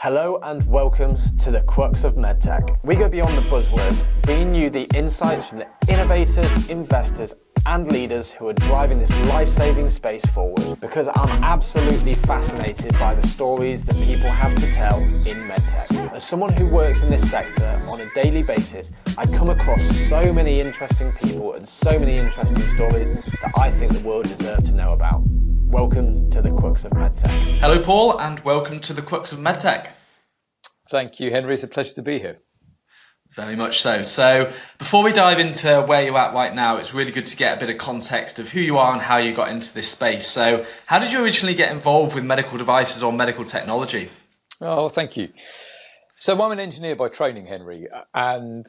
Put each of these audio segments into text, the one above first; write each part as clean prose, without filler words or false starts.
Hello and welcome to the Crux of Medtech. We go beyond the buzzwords, bringing you the insights from the innovators, investors and leaders who are driving this life-saving space forward, because I'm absolutely fascinated by the stories that people have to tell in medtech. As someone who works in this sector on a daily basis, I come across so many interesting people and so many interesting stories that I think the world deserves to know about. Welcome to the Crux of Medtech. Hello Paul, and welcome to the Crux of Medtech. Thank you, Henry. It's a pleasure to be here. Very much so. So before we dive into where you're at right now, it's really good to get a bit of context of who you are and how you got into this space. So how did you originally get involved with medical devices or medical technology? Oh, thank you. So I'm an engineer by training, Henry, and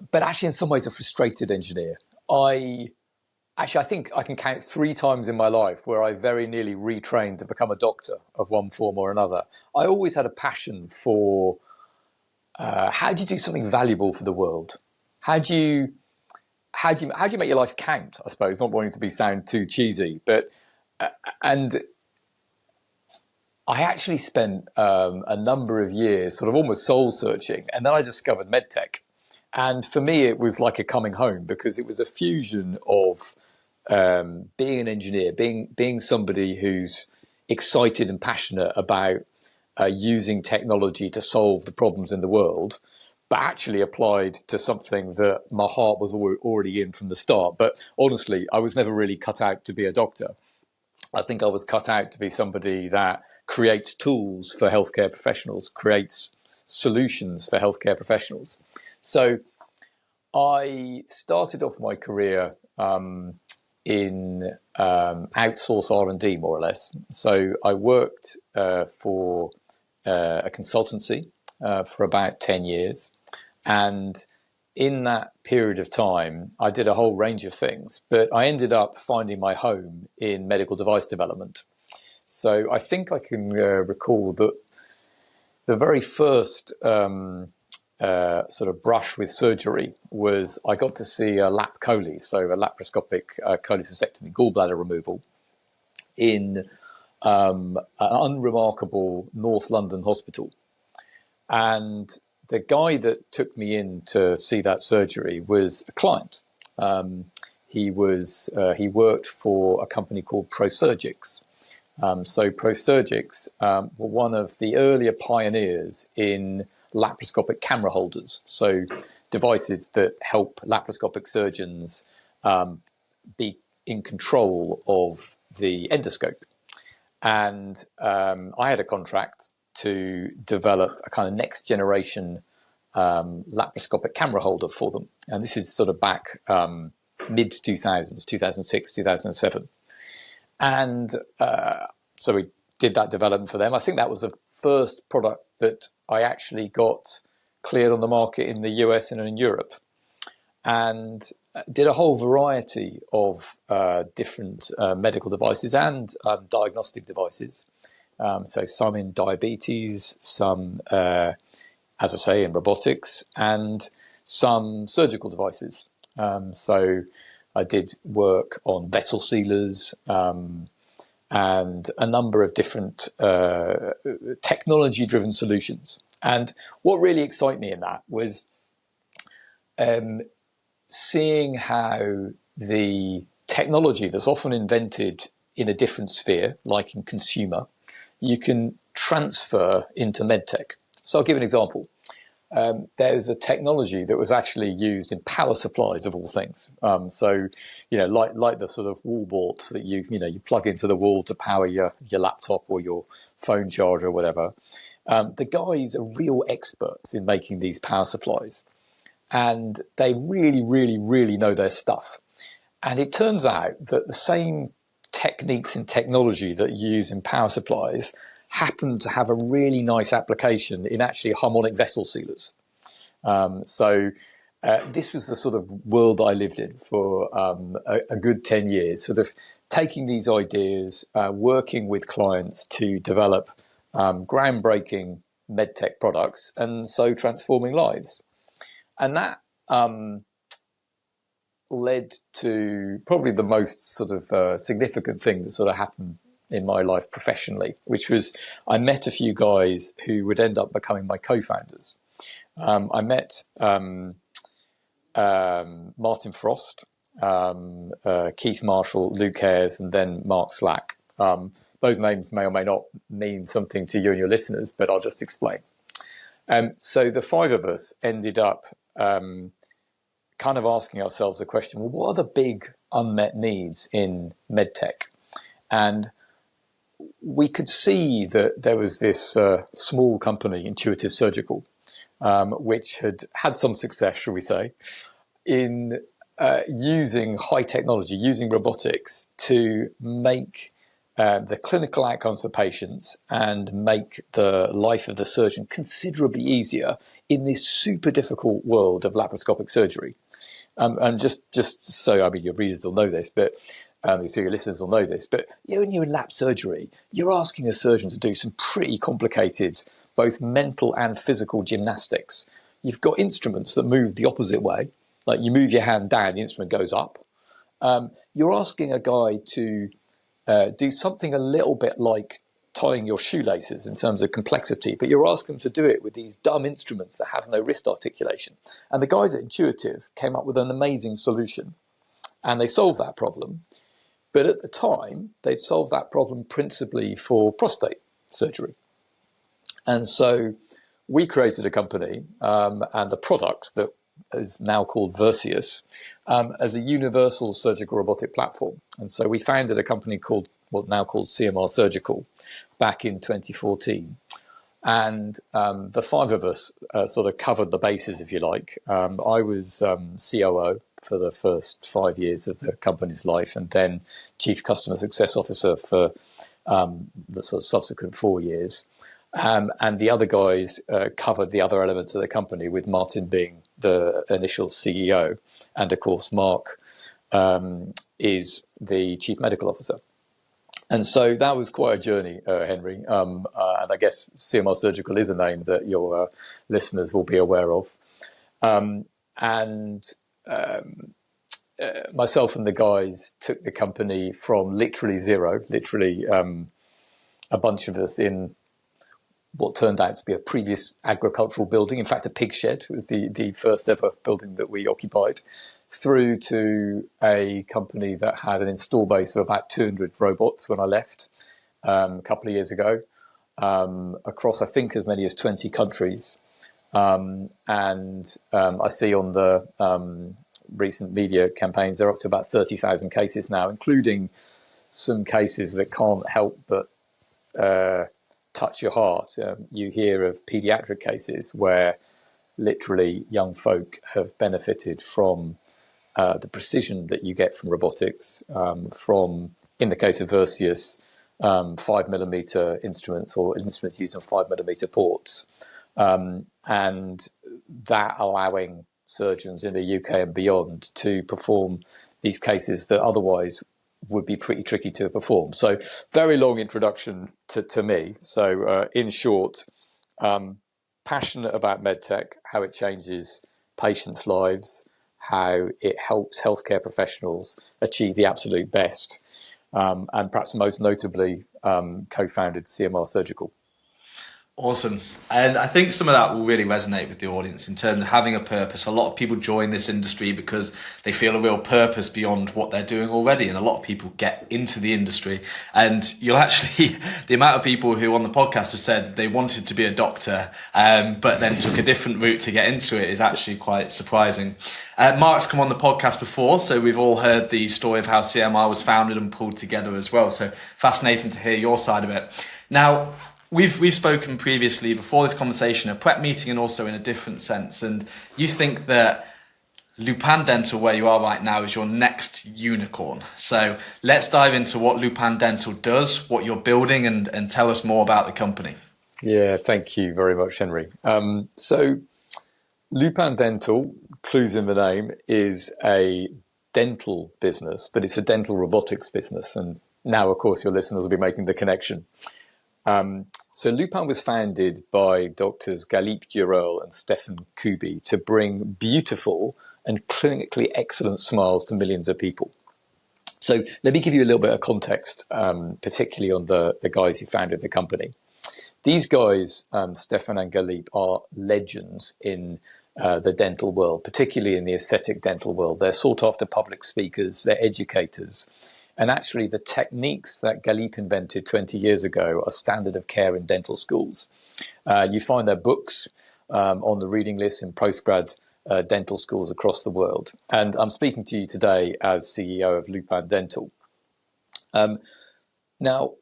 but actually in some ways a frustrated engineer. I think I can count 3 times in my life where I very nearly retrained to become a doctor of one form or another. I always had a passion for how do you do something valuable for the world? How do you make your life count? I suppose, not wanting to sound too cheesy, but and I actually spent a number of years sort of almost soul searching, and then I discovered medtech, and for me it was like a coming home, because it was a fusion of being an engineer, being somebody who's excited and passionate about using technology to solve the problems in the world, but actually applied to something that my heart was already in from the start. But honestly, I was never really cut out to be a doctor. I think I was cut out to be somebody that creates tools for healthcare professionals, creates solutions for healthcare professionals. So I started off my career in outsource R&D, more or less. So I worked for a consultancy for about 10 years. And in that period of time, I did a whole range of things, but I ended up finding my home in medical device development. So I think I can recall that the very first sort of brush with surgery was I got to see a lap chole, so a laparoscopic cholecystectomy, gallbladder removal, in an unremarkable North London hospital. And the guy that took me in to see that surgery was a client. He worked for a company called Prosurgics. So Prosurgics were one of the earlier pioneers in laparoscopic camera holders, so devices that help laparoscopic surgeons be in control of the endoscope. And I had a contract to develop a kind of next generation laparoscopic camera holder for them. And this is sort of back mid 2000s, 2006, 2007. And so we did that development for them. I think that was the first product that I actually got cleared on the market in the US and in Europe, and did a whole variety of different medical devices and diagnostic devices. So some in diabetes, some, as I say, in robotics, and some surgical devices. So I did work on vessel sealers, and a number of different technology-driven solutions. And what really excited me in that was seeing how the technology that's often invented in a different sphere, like in consumer, you can transfer into medtech. So I'll give an example. There's a technology that was actually used in power supplies, of all things. So, like the sort of wall bolts that you plug into the wall to power your laptop or your phone charger or whatever. The guys are real experts in making these power supplies, and they really, really, really know their stuff. And it turns out that the same techniques and technology that you use in power supplies happen to have a really nice application in actually harmonic vessel sealers. So this was the sort of world I lived in for a good 10 years, sort of taking these ideas, working with clients to develop groundbreaking medtech products, and so transforming lives. And that led to probably the most sort of significant thing that sort of happened in my life professionally, which was I met a few guys who would end up becoming my co-founders. I met Martin Frost, Keith Marshall, Luke Ayres, and then Mark Slack. Those names may or may not mean something to you and your listeners, but I'll just explain. So the five of us ended up kind of asking ourselves the question, well, what are the big unmet needs in medtech? And we could see that there was this small company, Intuitive Surgical, which had some success, shall we say, in using high technology, using robotics to make the clinical outcomes for patients and make the life of the surgeon considerably easier in this super difficult world of laparoscopic surgery. And just so, I mean, your readers will know this, but so your listeners will know this, but when you're in lap surgery, you're asking a surgeon to do some pretty complicated, both mental and physical gymnastics. You've got instruments that move the opposite way, like you move your hand down, the instrument goes up. You're asking a guy to do something a little bit like tying your shoelaces in terms of complexity, but you're asking them to do it with these dumb instruments that have no wrist articulation. And the guys at Intuitive came up with an amazing solution, and they solved that problem. But at the time, they'd solved that problem principally for prostate surgery. And so we created a company and a product that is now called Versius as a universal surgical robotic platform. And so we founded a company called now called CMR Surgical back in 2014. And the five of us sort of covered the bases, if you like. I was COO for the first 5 years of the company's life, and then Chief Customer Success Officer for the sort of subsequent 4 years. And the other guys covered the other elements of the company, with Martin being the initial CEO. And of course, Mark is the Chief Medical Officer. And so that was quite a journey, Henry. And I guess CMR Surgical is a name that your listeners will be aware of. Myself and the guys took the company from literally zero, a bunch of us in what turned out to be a previous agricultural building, in fact, a pig shed. It was the first ever building that we occupied, through to a company that had an install base of about 200 robots when I left a couple of years ago, across, I think, as many as 20 countries. I see on the recent media campaigns, they're up to about 30,000 cases now, including some cases that can't help but touch your heart. You hear of pediatric cases where literally young folk have benefited from the precision that you get from robotics, from, in the case of Versius, 5mm instruments, or instruments used on 5mm ports, and that allowing surgeons in the UK and beyond to perform these cases that otherwise would be pretty tricky to perform. So very long introduction to me. So in short, passionate about medtech, how it changes patients' lives, how it helps healthcare professionals achieve the absolute best, and perhaps most notably co-founded CMR Surgical. Awesome. And I think some of that will really resonate with the audience in terms of having a purpose. A lot of people join this industry because they feel a real purpose beyond what they're doing already. And a lot of people get into the industry, and you'll actually, the amount of people who on the podcast have said they wanted to be a doctor, but then took a different route to get into it is actually quite surprising. Mark's come on the podcast before, so we've all heard the story of how CMR was founded and pulled together as well. So fascinating to hear your side of it. Now, We've spoken previously before this conversation, a prep meeting, and also in a different sense. And you think that Lupin Dental, where you are right now, is your next unicorn. So let's dive into what Lupin Dental does, what you're building, and tell us more about the company. Yeah, thank you very much, Henry. So Lupin Dental, clues in the name, is a dental business, but it's a dental robotics business. And now, of course, your listeners will be making the connection. So Lupin was founded by doctors Galip Durel and Stefan Kubi to bring beautiful and clinically excellent smiles to millions of people. So let me give you a little bit of context, particularly on the guys who founded the company. These guys, Stefan and Galip, are legends in the dental world, particularly in the aesthetic dental world. They're sought after public speakers, they're educators. And actually the techniques that Galip invented 20 years ago are standard of care in dental schools. You find their books on the reading list in postgrad dental schools across the world. And I'm speaking to you today as CEO of Lupin Dental. Now,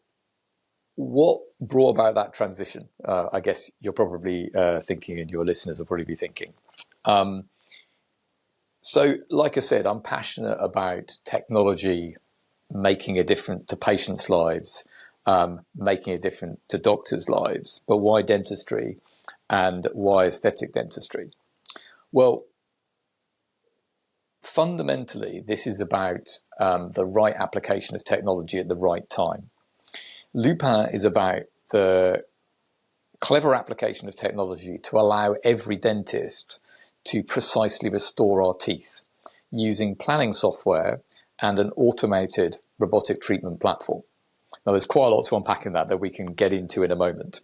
what brought about that transition? I guess you're probably thinking, and your listeners will probably be thinking. So, like I said, I'm passionate about technology making a difference to patients' lives, making a difference to doctors' lives. But why dentistry, and why aesthetic dentistry? Well, fundamentally, this is about the right application of technology at the right time. Lupin is about the clever application of technology to allow every dentist to precisely restore our teeth using planning software and an automated robotic treatment platform. Now, there's quite a lot to unpack in that we can get into in a moment.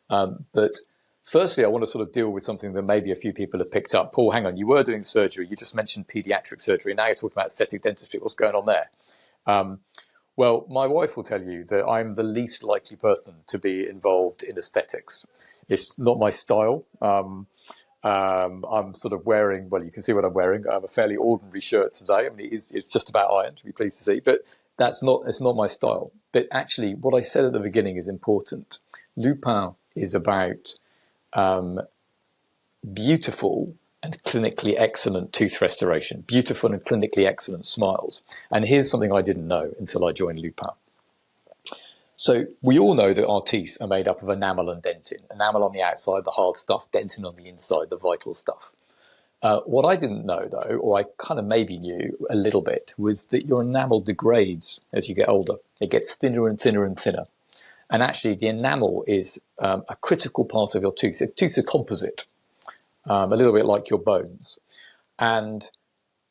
But firstly, I want to sort of deal with something that maybe a few people have picked up. Paul, hang on, you were doing surgery. You just mentioned pediatric surgery. Now you're talking about aesthetic dentistry. What's going on there? Well, my wife will tell you that I'm the least likely person to be involved in aesthetics. It's not my style. I'm sort of wearing, well, you can see what I'm wearing. I have a fairly ordinary shirt today. I mean, it's just about ironed, to be pleased to see, but it's not my style. But actually, what I said at the beginning is important. Lupin is about beautiful and clinically excellent tooth restoration, beautiful and clinically excellent smiles. And here's something I didn't know until I joined Lupin. So we all know that our teeth are made up of enamel and dentin. Enamel on the outside, the hard stuff, dentin on the inside, the vital stuff. What I didn't know, though, or I kind of maybe knew a little bit, was that your enamel degrades as you get older. It gets thinner and thinner and thinner. And actually, the enamel is a critical part of your tooth. The tooth's a composite, a little bit like your bones. And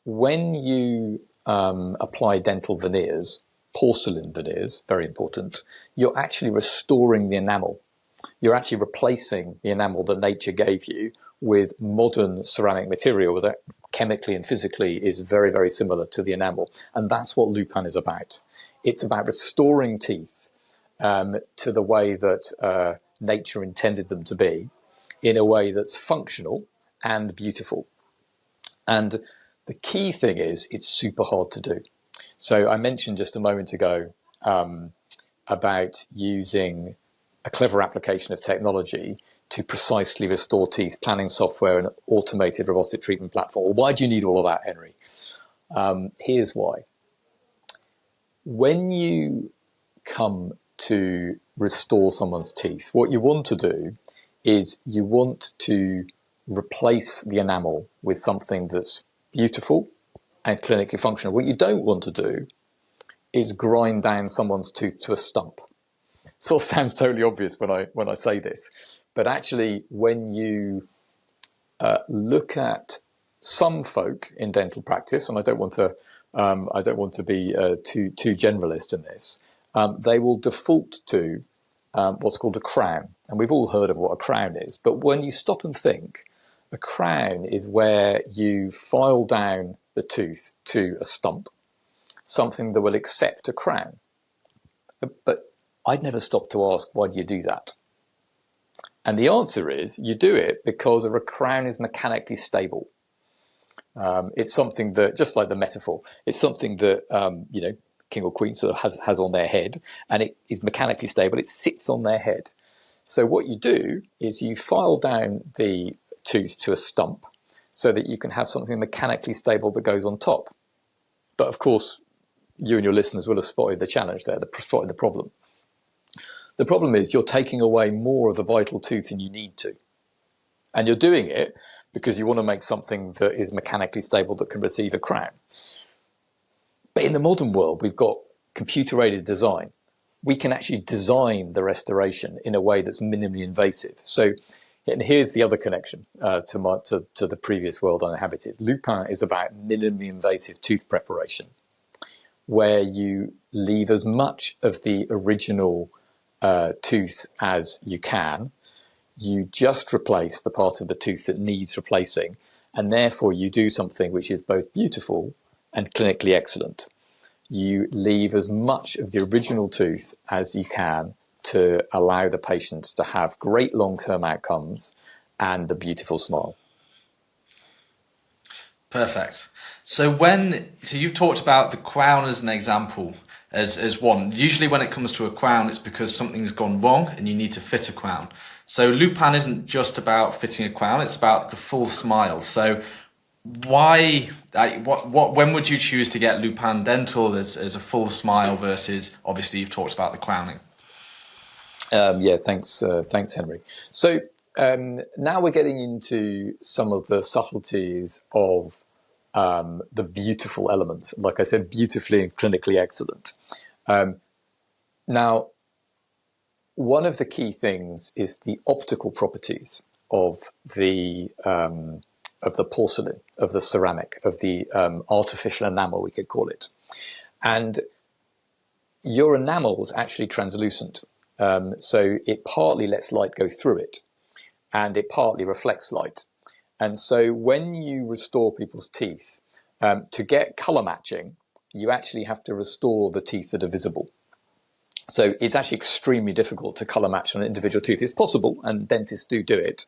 when you apply dental veneers, porcelain veneers, very important, you're actually restoring the enamel. You're actually replacing the enamel that nature gave you with modern ceramic material that chemically and physically is very, very similar to the enamel. And that's what Lupin is about. It's about restoring teeth to the way that nature intended them to be, in a way that's functional and beautiful. And the key thing is it's super hard to do. So I mentioned just a moment ago about using a clever application of technology to precisely restore teeth, planning software and automated robotic treatment platform. Well, why do you need all of that, Henry? Here's why. When you come to restore someone's teeth, what you want to do is you want to replace the enamel with something that's beautiful and clinically functional. What you don't want to do is grind down someone's tooth to a stump. Sort of sounds totally obvious when I say this, but actually when you look at some folk in dental practice, and I don't want to be too generalist in this, they will default to what's called a crown, and we've all heard of what a crown is. But when you stop and think, a crown is where you file down the tooth to a stump, something that will accept a crown. But I'd never stopped to ask, why do you do that? And the answer is, you do it because a crown is mechanically stable. It's something that, just like the metaphor, it's something that, king or queen sort of has on their head, and it is mechanically stable. It sits on their head. So what you do is you file down the tooth to a stump so that you can have something mechanically stable that goes on top. But of course, you and your listeners will have spotted the challenge there, spotted the problem. The problem is you're taking away more of the vital tooth than you need to. And you're doing it because you want to make something that is mechanically stable that can receive a crown. But in the modern world, we've got computer-aided design. We can actually design the restoration in a way that's minimally invasive. So, and here's the other connection to the previous world I inhabited. Lupin is about minimally invasive tooth preparation. where you leave as much of the original tooth as you can. You just replace the part of the tooth that needs replacing, and therefore you do something which is both beautiful and clinically excellent. You leave as much of the original tooth as you can to allow the patients to have great long-term outcomes and a beautiful smile. Perfect. So you've talked about the crown as an example, as one. Usually when it comes to a crown, it's because something's gone wrong and you need to fit a crown. So Lupin isn't just about fitting a crown, it's about the full smile. So when would you choose to get Lupin Dental as a full smile versus, obviously you've talked about the crowning? Thanks, Henry. So now we're getting into some of the subtleties of the beautiful element. Like I said, beautifully and clinically excellent. Now, one of the key things is the optical properties of the porcelain, of the ceramic, of the artificial enamel, we could call it. And your enamel is actually translucent. So it partly lets light go through it, and it partly reflects light. And so when you restore people's teeth, to get color matching, you actually have to restore the teeth that are visible. So it's actually extremely difficult to color match on an individual tooth. It's possible, and dentists do it,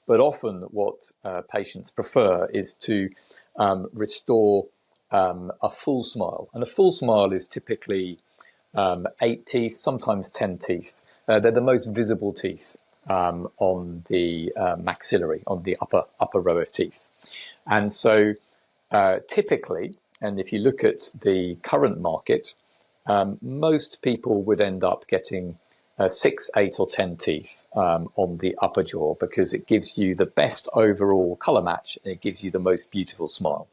but often what patients prefer is to restore a full smile. And a full smile is typically 8 teeth, sometimes 10 teeth. They're the most visible teeth on the maxillary, on the upper row of teeth. And so typically, and if you look at the current market, most people would end up getting 6, 8 or 10 teeth on the upper jaw, because it gives you the best overall color match and it gives you the most beautiful smile.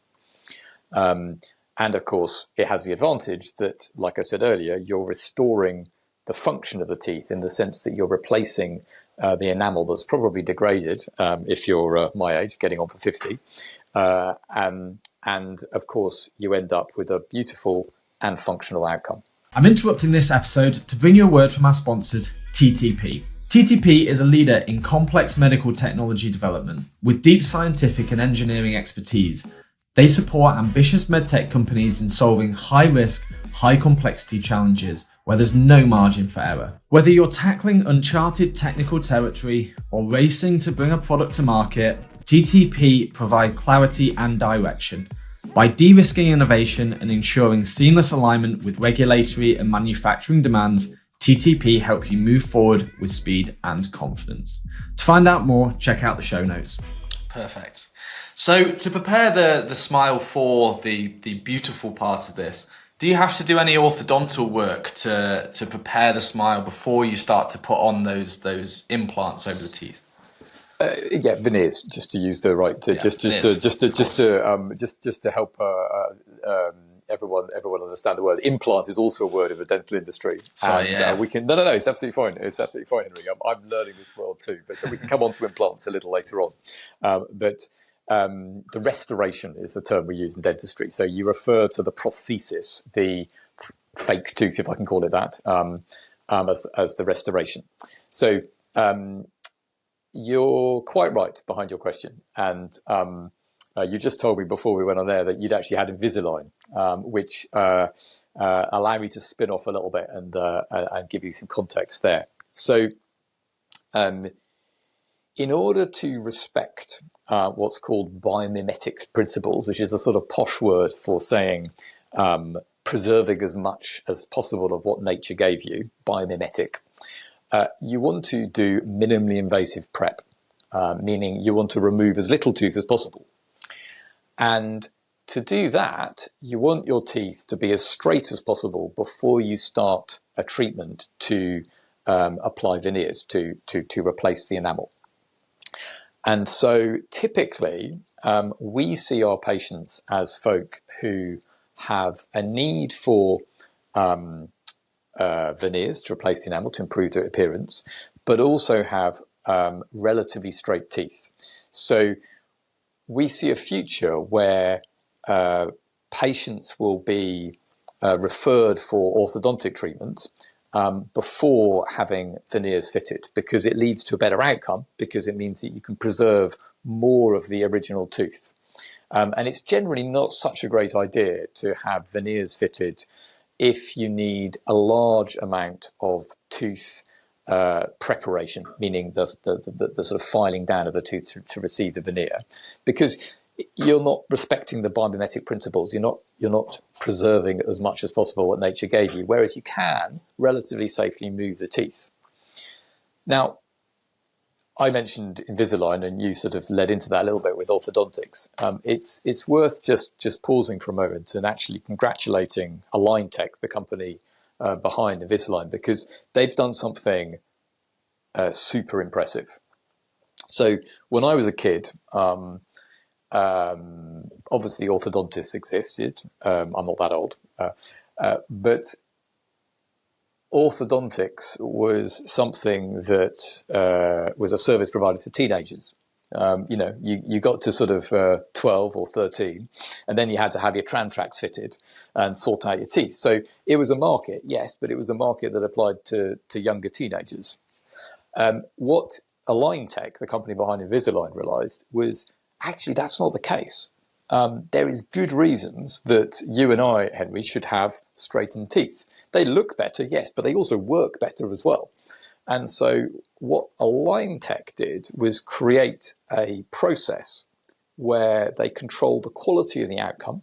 And of course, it has the advantage that, like I said earlier, you're restoring the function of the teeth in the sense that you're replacing the enamel that's probably degraded if you're my age, getting on for 50. And of course, you end up with a beautiful and functional outcome. I'm interrupting this episode to bring you a word from our sponsors, TTP. TTP is a leader in complex medical technology development with deep scientific and engineering expertise. They support ambitious medtech companies in solving high-risk, high-complexity challenges where there's no margin for error. Whether you're tackling uncharted technical territory or racing to bring a product to market, TTP provide clarity and direction. By de-risking innovation and ensuring seamless alignment with regulatory and manufacturing demands, TTP help you move forward with speed and confidence. To find out more, check out the show notes. Perfect. So to prepare the smile for the beautiful part of this, do you have to do any orthodontal work to prepare the smile before you start to put on those implants over the teeth? Veneers, just to use the right, just to help everyone understand the word. Implant is also a word in the dental industry. We can no, it's absolutely fine. It's absolutely fine, Henry. I'm learning this world too, but we can come on to implants a little later on. But the restoration is the term we use in dentistry. So you refer to the prosthesis, the fake tooth, if I can call it that, as the restoration. So you're quite right behind your question, and you just told me before we went on there that you'd actually had Invisalign, which allow me to spin off a little bit and give you some context there. So in order to respect what's called biomimetic principles, which is a sort of posh word for saying preserving as much as possible of what nature gave you, biomimetic, you want to do minimally invasive prep, meaning you want to remove as little tooth as possible. And to do that, you want your teeth to be as straight as possible before you start a treatment to apply veneers to replace the enamel. And so typically, we see our patients as folk who have a need for veneers to replace the enamel to improve their appearance, but also have relatively straight teeth. So we see a future where patients will be referred for orthodontic treatment before having veneers fitted, because it leads to a better outcome, because it means that you can preserve more of the original tooth. And it's generally not such a great idea to have veneers fitted if you need a large amount of tooth preparation, meaning the sort of filing down of the tooth to receive the veneer, because you're not respecting the biomimetic principles. You're not preserving as much as possible what nature gave you, whereas you can relatively safely move the teeth. Now, I mentioned Invisalign, and you sort of led into that a little bit with orthodontics. It's worth just pausing for a moment and actually congratulating Align Tech, the company behind Invisalign, because they've done something super impressive. So when I was a kid, obviously orthodontists existed. I'm not that old, but orthodontics was something that was a service provided to teenagers. You got to sort of 12 or 13, and then you had to have your Trantrax fitted and sort out your teeth. So it was a market, yes, but it was a market that applied to younger teenagers. What Align Tech, the company behind Invisalign, realised was actually that's not the case. There is good reasons that you and I, Henry, should have straightened teeth. They look better, yes, but they also work better as well. And so what Align Tech did was create a process where they control the quality of the outcome,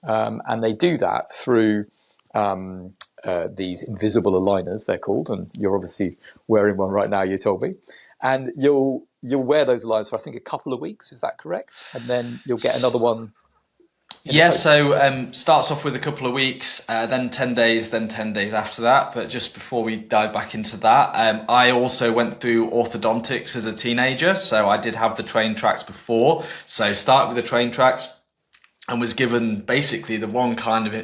and they do that through these invisible aligners, they're called, and you're obviously wearing one right now, you told me. And you'll wear those aligners for, I think, a couple of weeks, is that correct? And then you'll get another one. Yeah, so starts off with a couple of weeks, then 10 days, then 10 days after that. But just before we dive back into that, I also went through orthodontics as a teenager. So I did have the train tracks before. So start with the train tracks and was given basically the one kind of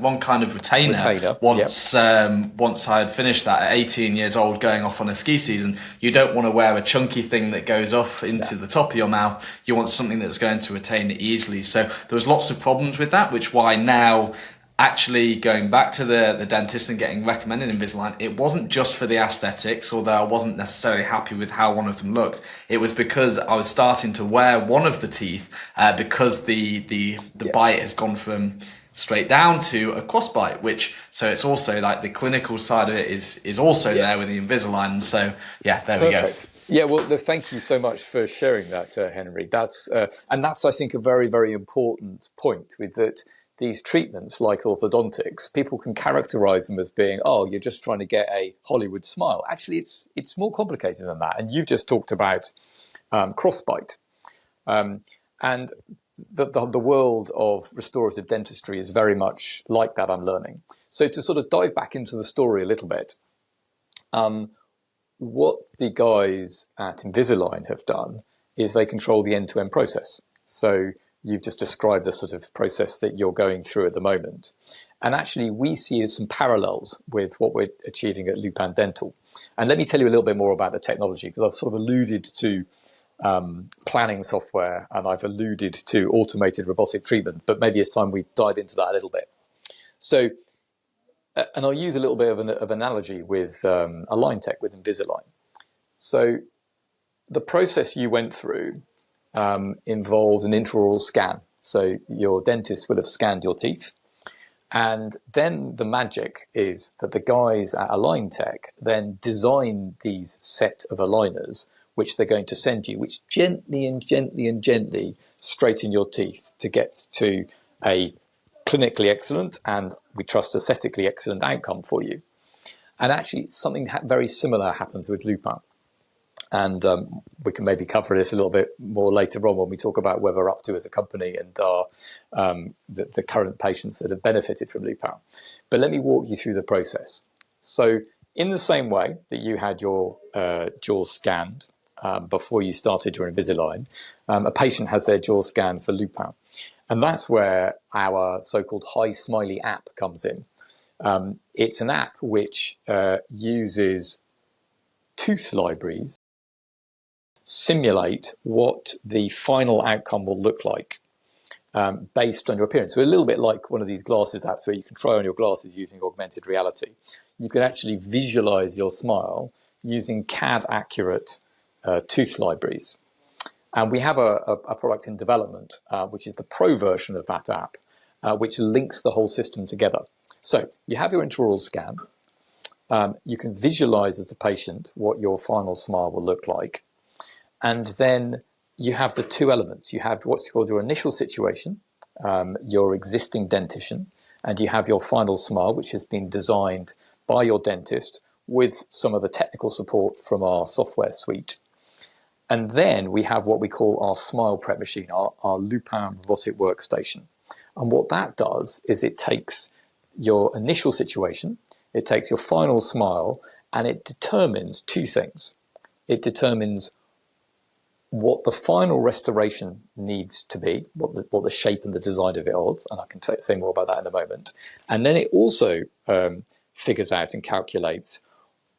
one kind of retainer once once I had finished that at 18 years old, going off on a ski season. You don't want to wear a chunky thing that goes off into the top of your mouth. You want something that's going to retain it easily. So there was lots of problems with that, which why now actually going back to the dentist and getting recommended Invisalign, it wasn't just for the aesthetics, although I wasn't necessarily happy with how one of them looked. It was because I was starting to wear one of the teeth because the bite has gone from straight down to a cross bite, which, so it's also like the clinical side of it is also there with the Invisalign. So yeah, there we go. Yeah, well, thank you so much for sharing that, Henry. That's I think a very, very important point, with that. These treatments, like orthodontics, people can characterize them as being, oh, you're just trying to get a Hollywood smile. Actually, it's more complicated than that. And you've just talked about crossbite. And the world of restorative dentistry is very much like that, I'm learning. So to sort of dive back into the story a little bit, what the guys at Invisalign have done is they control the end-to-end process. So you've just described the sort of process that you're going through at the moment. And actually, we see some parallels with what we're achieving at Lupin Dental. And let me tell you a little bit more about the technology, because I've sort of alluded to planning software, and I've alluded to automated robotic treatment, but maybe it's time we dive into that a little bit. So, and I'll use a little bit of an analogy with Align Tech, with Invisalign. So the process you went through involved an intraoral scan. So your dentist would have scanned your teeth. And then the magic is that the guys at Align Tech then design these set of aligners, which they're going to send you, which gently straighten your teeth to get to a clinically excellent, and we trust aesthetically excellent outcome for you. And actually something very similar happens with Lupin. And we can maybe cover this a little bit more later on when we talk about where we're up to as a company and our the current patients that have benefited from Lupin. But let me walk you through the process. So in the same way that you had your jaw scanned before you started your Invisalign, a patient has their jaw scanned for Lupin. And that's where our so-called High Smiley app comes in. It's an app which uses tooth libraries simulate what the final outcome will look like. based on your appearance. So a little bit like one of these glasses apps where you can try on your glasses using augmented reality. You can actually visualize your smile using CAD accurate tooth libraries. And we have a product in development, which is the pro version of that app, which links the whole system together. So you have your intraoral scan. You can visualize as the patient what your final smile will look like. And then you have the two elements. You have what's called your initial situation, your existing dentition, and you have your final smile, which has been designed by your dentist with some of the technical support from our software suite. And then we have what we call our smile prep machine, our Lupin robotic workstation. And what that does is it takes your initial situation, it takes your final smile, and it determines two things. It determines what the final restoration needs to be, what the shape and the design of it of, and I can say more about that in a moment. And then it also figures out and calculates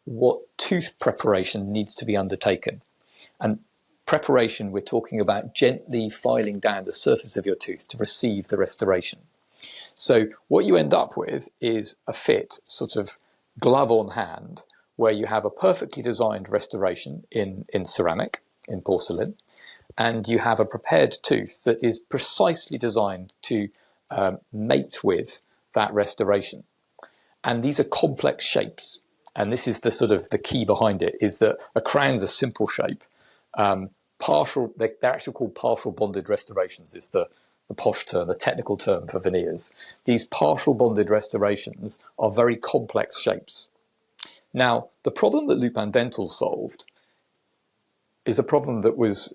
what tooth preparation needs to be undertaken. And preparation, we're talking about gently filing down the surface of your tooth to receive the restoration. So what you end up with is a fit, sort of glove on hand, where you have a perfectly designed restoration in ceramic, in porcelain, and you have a prepared tooth that is precisely designed to mate with that restoration. And these are complex shapes. And this is the sort of the key behind it, is that a crown's a simple shape. They're actually called partial bonded restorations, is the posh term, the technical term for veneers. These partial bonded restorations are very complex shapes. Now, the problem that Lupin Dental solved is a problem that was,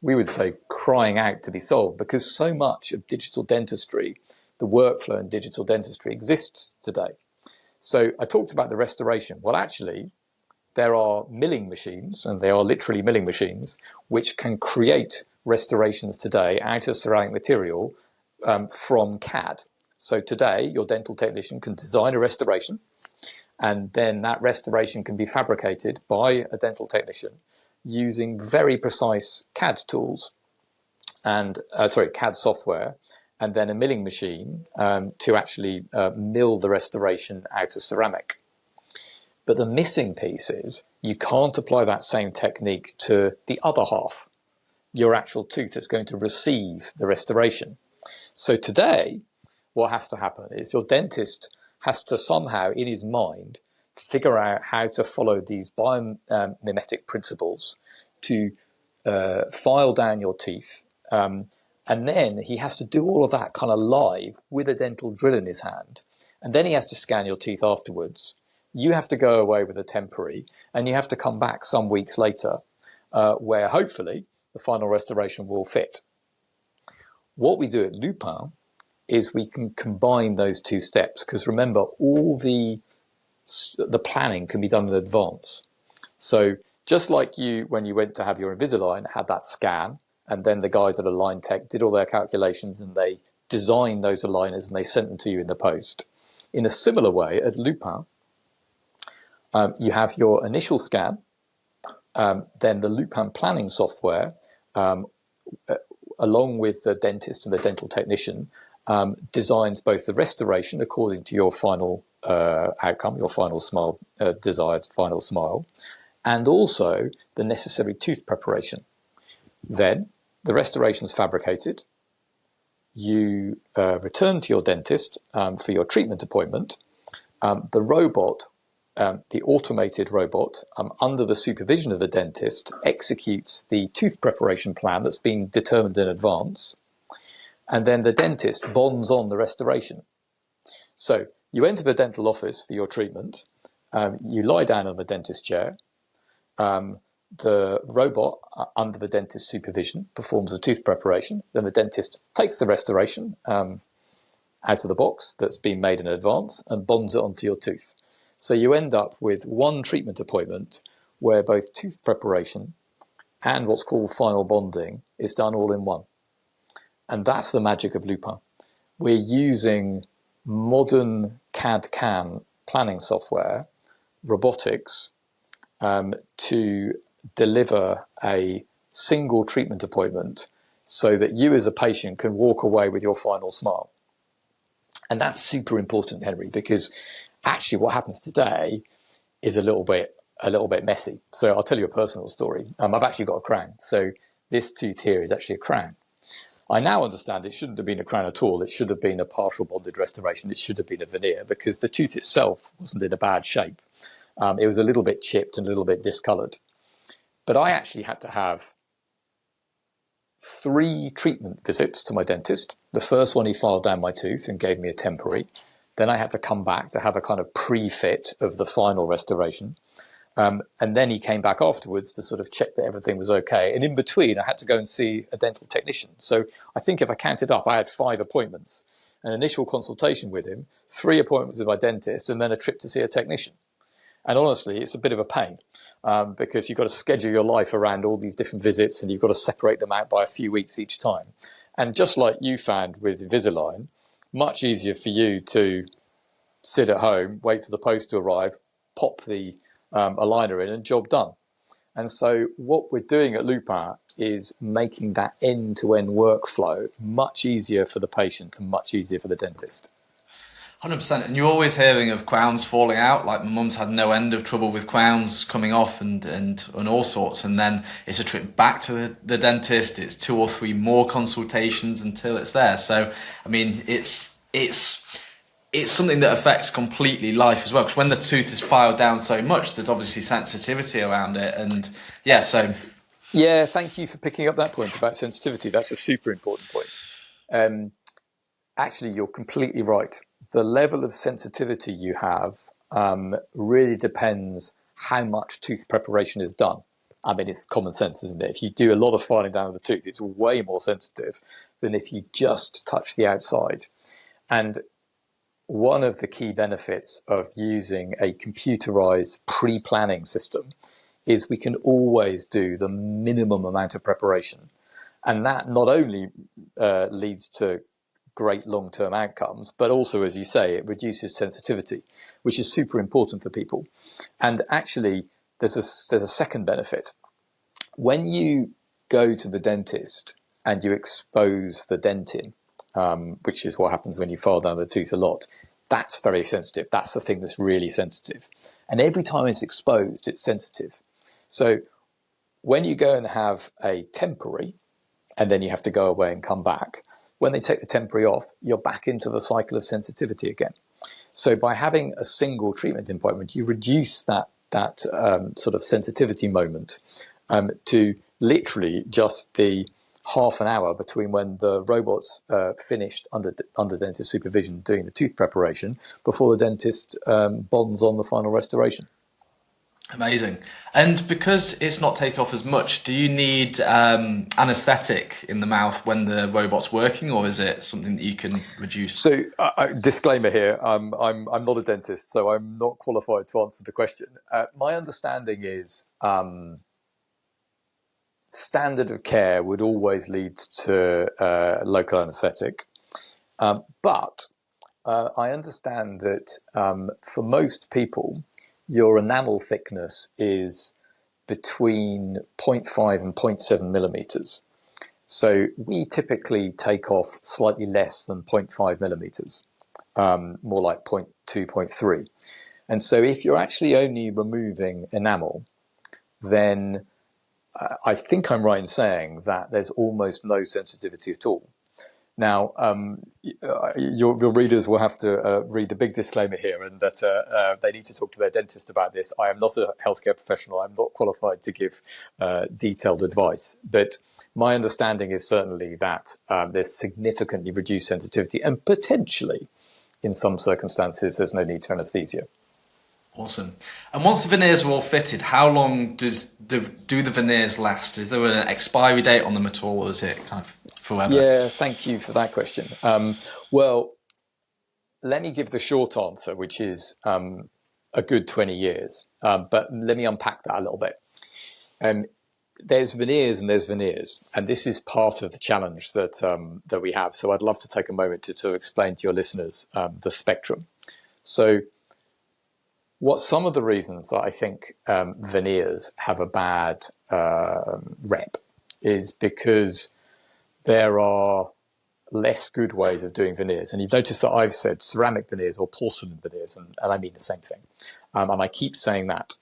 we would say, crying out to be solved, because so much of digital dentistry, the workflow in digital dentistry exists today. So I talked about the restoration. Well, actually, there are milling machines, and they are literally milling machines, which can create restorations today out of ceramic material from CAD. So today, your dental technician can design a restoration, and then that restoration can be fabricated by a dental technician using very precise CAD tools and CAD software, and then a milling machine to actually mill the restoration out of ceramic. But the missing piece is you can't apply that same technique to the other half, your actual tooth that's going to receive the restoration. So today, what has to happen is your dentist has to somehow, in his mind, figure out how to follow these biomimetic principles to file down your teeth. And then he has to do all of that kind of live with a dental drill in his hand. And then he has to scan your teeth afterwards. You have to go away with a temporary, and you have to come back some weeks later where hopefully the final restoration will fit. What we do at Lupin is we can combine those two steps, because remember, all the planning can be done in advance. So just like you, when you went to have your Invisalign, had that scan, and then the guys at Align Tech did all their calculations and they designed those aligners and they sent them to you in the post. In a similar way, at Lupin, you have your initial scan, then the Lupin planning software, along with the dentist and the dental technician, designs both the restoration according to your final outcome, your final smile, desired final smile, and also the necessary tooth preparation. Then the restoration is fabricated. You return to your dentist for your treatment appointment. The robot, the automated robot, under the supervision of the dentist, executes the tooth preparation plan that's been determined in advance. And then the dentist bonds on the restoration. So you enter the dental office for your treatment. You lie down on the dentist chair. The robot, under the dentist's supervision, performs the tooth preparation. Then the dentist takes the restoration out of the box that's been made in advance and bonds it onto your tooth. So you end up with one treatment appointment where both tooth preparation and what's called final bonding is done all in one. And that's the magic of Lupin. We're using modern CAD/CAM planning software, robotics, to deliver a single treatment appointment so that you as a patient can walk away with your final smile. And that's super important, Henry, because actually what happens today is a little bit messy. So I'll tell you a personal story. I've actually got a crown. So this tooth here is actually a crown. I now understand it shouldn't have been a crown at all. It should have been a partial bonded restoration. It should have been a veneer, because the tooth itself wasn't in a bad shape. It was a little bit chipped and a little bit discoloured. But I actually had to have 3 treatment visits to my dentist. The first one, he filed down my tooth and gave me a temporary. Then I had to come back to have a kind of pre-fit of the final restoration. And then he came back afterwards to sort of check that everything was okay. And in between, I had to go and see a dental technician. So I think if I counted up, I had 5 appointments, an initial consultation with him, 3 appointments with my dentist, and then a trip to see a technician. And honestly, it's a bit of a pain because you've got to schedule your life around all these different visits, and you've got to separate them out by a few weeks each time. And just like you found with Invisalign, much easier for you to sit at home, wait for the post to arrive, pop the aligner in, and job done. And so what we're doing at Lupin is making that end-to-end workflow much easier for the patient and much easier for the dentist. 100%. And you're always hearing of crowns falling out. Like my mum's had no end of trouble with crowns coming off and all sorts. And then it's a trip back to the dentist. It's 2 or 3 more consultations until it's there. So, I mean, it's something that affects completely life as well. Because when the tooth is filed down so much, there's obviously sensitivity around it. And yeah, so. Yeah, thank you for picking up that point about sensitivity. That's a super important point. Actually, you're completely right. The level of sensitivity you have really depends how much tooth preparation is done. I mean, it's common sense, isn't it? If you do a lot of filing down of the tooth, it's way more sensitive than if you just touch the outside. And one of the key benefits of using a computerized pre-planning system is we can always do the minimum amount of preparation. And that not only leads to great long-term outcomes, but also, as you say, it reduces sensitivity, which is super important for people. And actually, there's a second benefit. When you go to the dentist and you expose the dentin, which is what happens when you file down the tooth a lot, that's very sensitive. That's the thing that's really sensitive. And every time it's exposed, it's sensitive. So when you go and have a temporary, and then you have to go away and come back, when they take the temporary off, you're back into the cycle of sensitivity again. So by having a single treatment appointment, you reduce that sort of sensitivity moment to literally just the half an hour between when the robot's finished under dentist supervision doing the tooth preparation before the dentist bonds on the final restoration. Amazing. And because it's not take off as much, do you need anaesthetic in the mouth when the robot's working, or is it something that you can reduce? So, disclaimer here: I'm not a dentist, so I'm not qualified to answer the question. My understanding is standard of care would always lead to local anaesthetic, but I understand that for most people, your enamel thickness is between 0.5 and 0.7 millimeters. So we typically take off slightly less than 0.5 millimeters, more like 0.2, 0.3. And so if you're actually only removing enamel, then I think I'm right in saying that there's almost no sensitivity at all. Now, your readers will have to read the big disclaimer here, and that they need to talk to their dentist about this. I am not a healthcare professional. I'm not qualified to give detailed advice. But my understanding is certainly that there's significantly reduced sensitivity, and potentially, in some circumstances, there's no need for anesthesia. Awesome. And once the veneers are all fitted, how long do the veneers last? Is there an expiry date on them at all, or is it kind of forever? Yeah, thank you for that question. Well, let me give the short answer, which is a good 20 years. But let me unpack that a little bit. There's veneers and there's veneers, and this is part of the challenge that we have. So I'd love to take a moment to explain to your listeners the spectrum. So what some of the reasons that I think veneers have a bad rep is because there are less good ways of doing veneers. And you've noticed that I've said ceramic veneers or porcelain veneers, and I mean the same thing. And I keep saying that.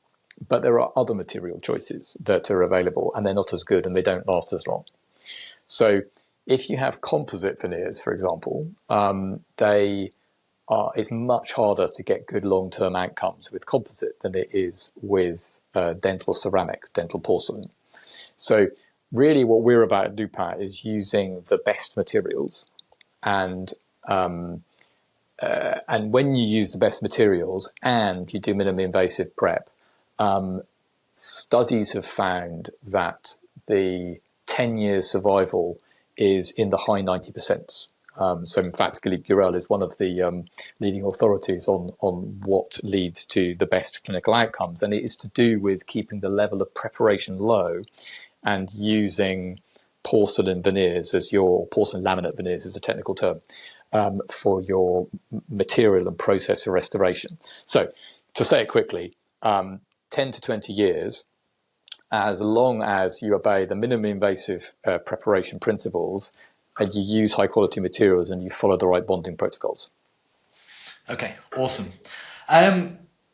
But there are other material choices that are available, and they're not as good and they don't last as long. So if you have composite veneers, for example, it's much harder to get good long-term outcomes with composite than it is with dental ceramic, dental porcelain. So really what we're about at Lupin is using the best materials, and when you use the best materials and you do minimally invasive prep, studies have found that the 10-year survival is in the high 90%. So in fact, Philippe Gurel is one of the leading authorities on what leads to the best clinical outcomes. And it is to do with keeping the level of preparation low and using porcelain veneers porcelain laminate veneers is a technical term, for your material and process for restoration. So to say it quickly, 10 to 20 years, as long as you obey the minimally invasive preparation principles and you use high quality materials and you follow the right bonding protocols. Okay, awesome.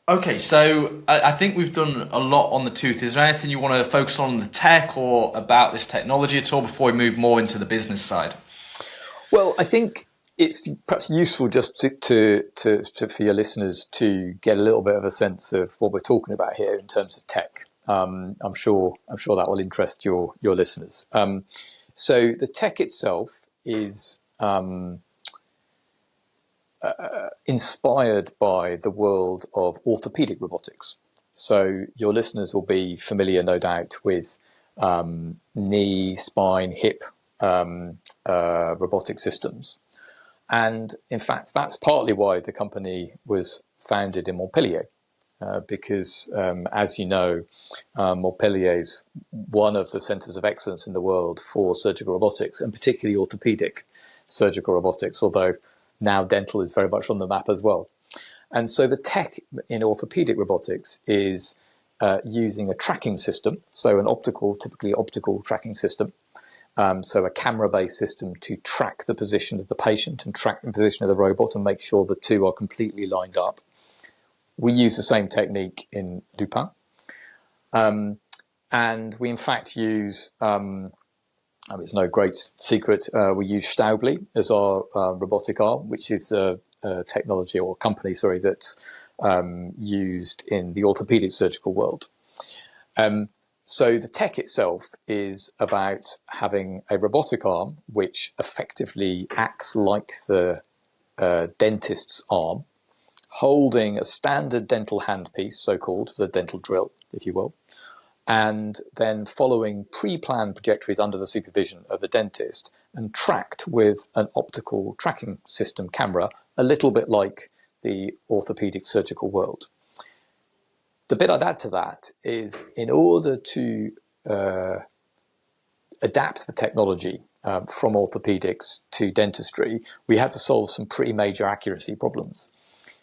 Okay, so I think we've done a lot on the tooth. Is there anything you want to focus on the tech or about this technology at all before we move more into the business side? Well, I think it's perhaps useful just to for your listeners to get a little bit of a sense of what we're talking about here in terms of tech. I'm sure that will interest your listeners. So the tech itself is inspired by the world of orthopedic robotics. So your listeners will be familiar, no doubt, with knee, spine, hip robotic systems. And in fact, that's partly why the company was founded in Montpellier, because as you know, Montpellier is one of the centers of excellence in the world for surgical robotics, and particularly orthopedic surgical robotics, although now dental is very much on the map as well. And so the tech in orthopedic robotics is using a tracking system, so typically optical tracking system, so a camera-based system to track the position of the patient and track the position of the robot and make sure the two are completely lined up. We use the same technique in Lupin. And we in fact use, it's no great secret, we use Staubli as our robotic arm, which is a technology or company, that's used in the orthopedic surgical world. So the tech itself is about having a robotic arm which effectively acts like the dentist's arm, holding a standard dental handpiece, so-called the dental drill, if you will, and then following pre-planned trajectories under the supervision of the dentist and tracked with an optical tracking system camera, a little bit like the orthopedic surgical world. The bit I'd add to that is, in order to adapt the technology from orthopedics to dentistry, we had to solve some pretty major accuracy problems.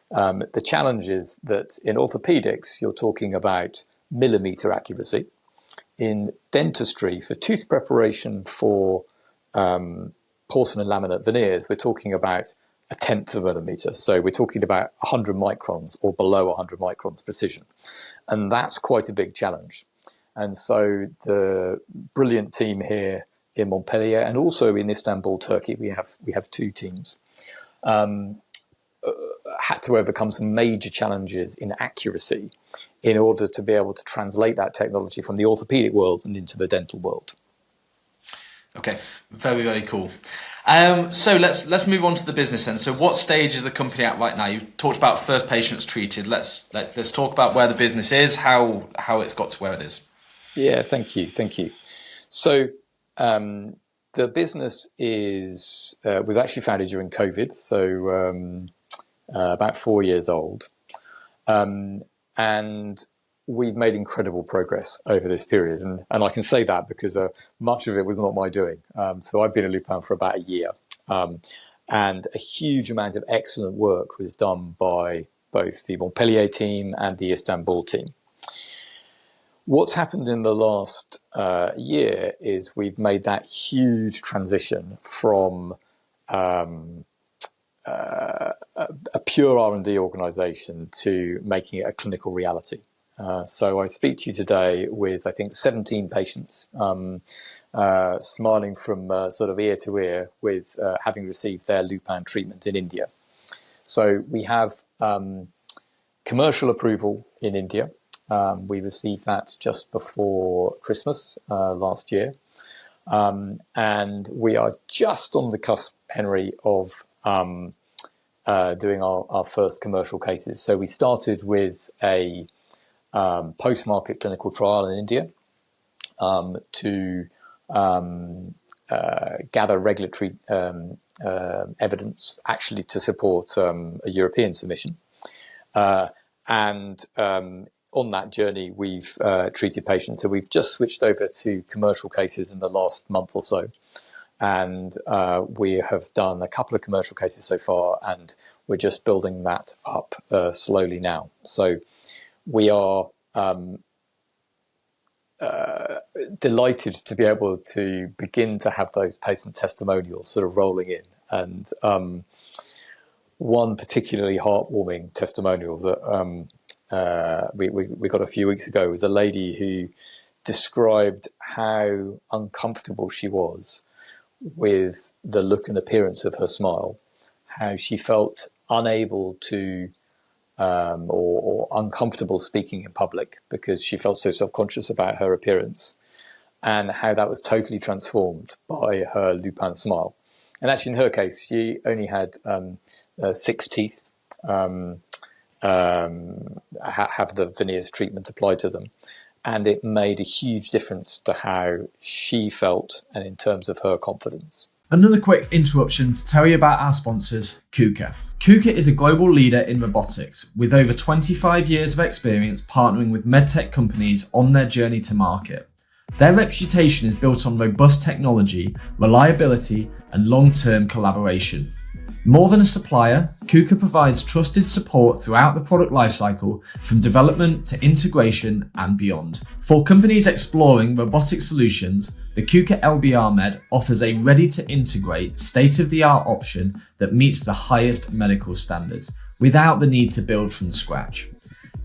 The challenge is that in orthopedics, you're talking about millimeter accuracy. In dentistry, for tooth preparation for porcelain laminate veneers, we're talking about 1/10 of a millimeter. So we're talking about 100 microns or below 100 microns precision. And that's quite a big challenge. And so the brilliant team here in Montpellier and also in Istanbul, Turkey, we have two teams, had to overcome some major challenges in accuracy in order to be able to translate that technology from the orthopedic world and into the dental world. Okay, very, very cool. So let's move on to the business then. So what stage is the company at right now? You've talked about first patients treated. Let's talk about where the business is, how it's got to where it is. Yeah, thank you. So the business was actually founded during COVID, so about 4 years old, and we've made incredible progress over this period, and I can say that because much of it was not my doing. So I've been at Lupin for about a year, and a huge amount of excellent work was done by both the Montpellier team and the Istanbul team. What's happened in the last year is we've made that huge transition from a pure R&D organization to making it a clinical reality. So I speak to you today with, I think, 17 patients, smiling from sort of ear to ear with having received their Lupin treatment in India. So we have commercial approval in India. We received that just before Christmas last year. And we are just on the cusp, Henry, of doing our first commercial cases. So we started with a post-market clinical trial in India to gather regulatory evidence actually to support a European submission. And on that journey, we've treated patients. So we've just switched over to commercial cases in the last month or so. And we have done a couple of commercial cases so far, and we're just building that up slowly now. So we are delighted to be able to begin to have those patient testimonials sort of rolling in. And one particularly heartwarming testimonial that we got a few weeks ago was a lady who described how uncomfortable she was with the look and appearance of her smile, how she felt unable to or uncomfortable speaking in public because she felt so self-conscious about her appearance, and how that was totally transformed by her Lupin smile. And actually, in her case, she only had 6 teeth have the veneers treatment applied to them. And it made a huge difference to how she felt and in terms of her confidence. Another quick interruption to tell you about our sponsors, KUKA. KUKA is a global leader in robotics with over 25 years of experience partnering with medtech companies on their journey to market. Their reputation is built on robust technology, reliability, and long-term collaboration. More than a supplier, KUKA provides trusted support throughout the product lifecycle, from development to integration and beyond. For companies exploring robotic solutions, the KUKA LBR Med offers a ready-to-integrate, state-of-the-art option that meets the highest medical standards, without the need to build from scratch.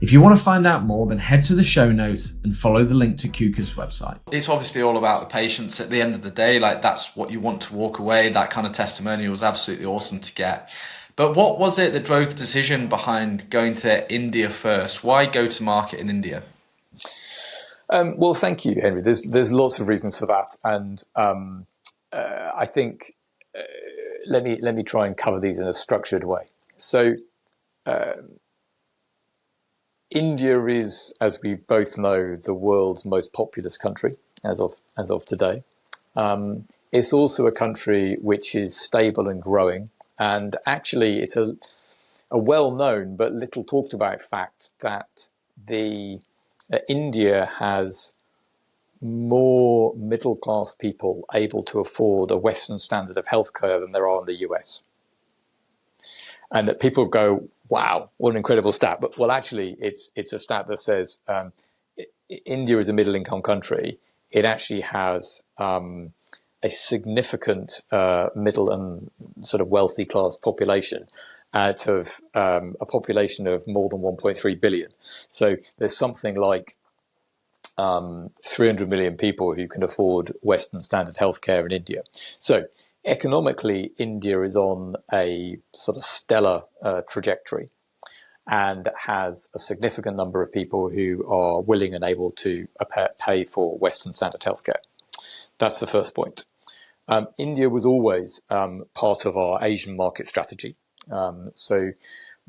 If you want to find out more, then head to the show notes and follow the link to KUKA's website. It's obviously all about the patients at the end of the day. Like, that's what you want to walk away. That kind of testimonial was absolutely awesome to get. But what was it that drove the decision behind going to India first? Why go to market in India? Well, thank you, Henry. There's lots of reasons for that. And I think let me try and cover these in a structured way. So India is, as we both know, the world's most populous country as of today. It's also a country which is stable and growing, and actually it's a well-known but little talked about fact that India has more middle-class people able to afford a Western standard of healthcare than there are in the US. And that people go, wow, what an incredible stat. But well, actually, it's a stat that says India is a middle-income country. It actually has a significant middle and sort of wealthy class population out of a population of more than 1.3 billion. So there's something like 300 million people who can afford Western standard healthcare in India. So economically, India is on a sort of stellar trajectory and has a significant number of people who are willing and able to pay for Western standard healthcare. That's the first point. India was always part of our Asian market strategy. So